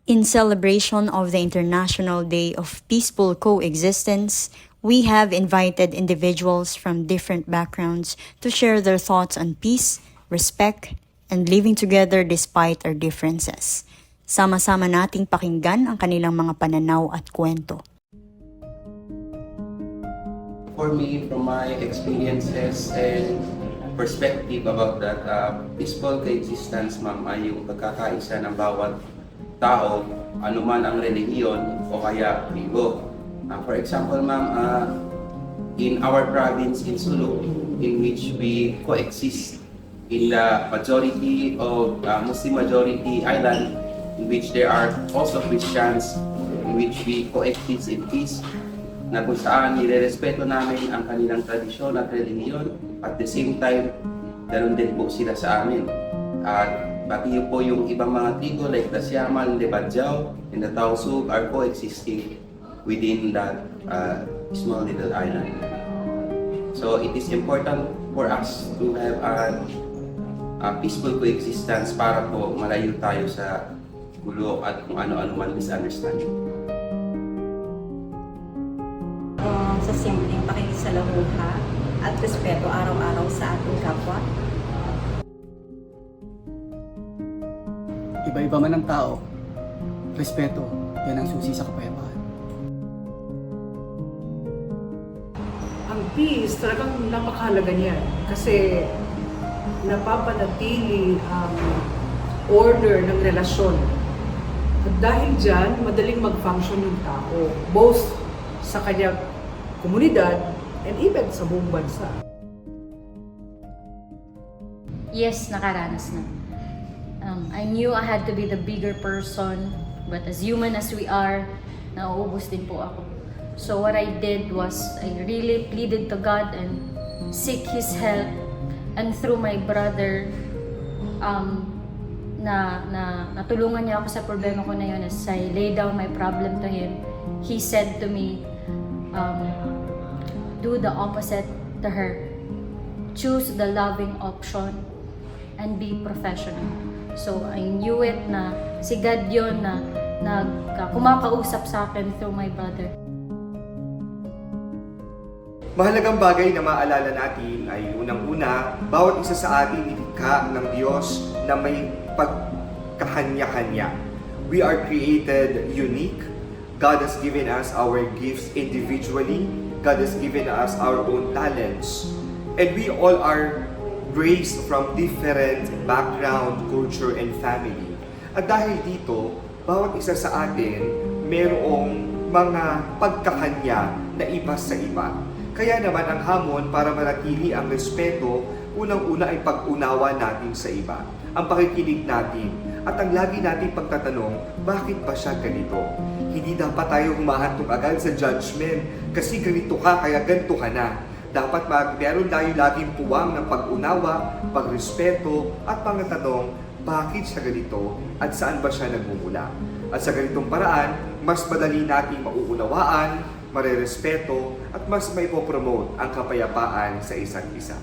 In celebration of the International Day of Peaceful Coexistence, we have invited individuals from different backgrounds to share their thoughts on peace, respect, and living together despite our differences. Sama-sama nating pakinggan ang kanilang mga pananaw at kwento. For me, from my experiences and perspective about that, peaceful coexistence, ma'am, ay yung pagkakaisa ng bawat tao, anuman ang relihiyon o kaya tribo. For example, ma'am, in our province in Sulu, in which we coexist in the majority of Muslim majority island, in which there are also Christians, in which we coexist in peace, na kung saan nire-respeto namin ang kanilang tradisyon at relihiyon, at the same time, ganoon din po sila sa amin. At pati po yung ibang mga tribo like the Siamal, the Badjao, and the Tausug are coexisting within that small little island. So it is important for us to have a peaceful coexistence para po malayo tayo sa gulo at kung ano-ano man misunderstanding. Sa simpleng pakikisalamuha at respeto araw-araw sa ating kapwa. Iba-iba man ang tao, respeto, yan ang susi sa kapayapaan. Ang peace, talagang napakahalaga niyan. Kasi napapanatili ang order ng relasyon. At dahil dyan, madaling mag-function yung tao, both sa kanyang komunidad and even sa buong bansa. Yes, nakaranas na. I knew I had to be the bigger person, but as human as we are, nauubos din po ako. So what I did was, I really pleaded to God and seek His help. And through my brother, natulungan niya ako sa problema ko na yun. As I lay down my problem to him, he said to me, do the opposite to her. Choose the loving option and be professional. So I knew it na si God yun na kumakausap sa akin through my brother. Mahalagang bagay na maalala natin ay unang-una, bawat isa sa atin nilikha ng Diyos na may pagkakanya-kanya. We are created unique. God has given us our gifts individually. God has given us our own talents. And we all are raised from different background, culture, and family. At dahil dito, bawat isa sa atin mayroong mga pagkakanya na iba sa iba. Kaya naman ang hamon para manatili ang respeto, unang-una ay pag-unawa natin sa iba, ang pakikinig natin, at ang lagi nating pagtatanong, bakit ba siya ganito? Hindi dapat tayo humahantong agad sa judgment, kasi ganito ka, kaya ganito ka na. Dapat meron tayo laging puwang ng pag-unawa, pagrespeto, at pangtanong, bakit siya ganito at saan ba siya nagmumula? At sa ganitong paraan, mas madali nating mauunawaan, marerespeto, at mas maipopromote ang kapayapaan sa isa't isa.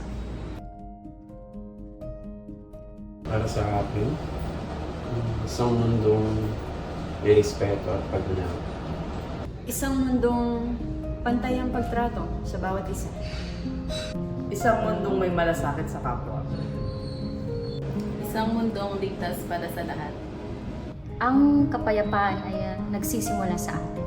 Para sa akin, isang mundong may respeto at pag-unawa. Isang mundong pantay ang pagtrato sa bawat isa. Isang mundong may malasakit sa kapwa. Isang mundong ligtas para sa lahat. Ang kapayapaan ay nagsisimula sa atin.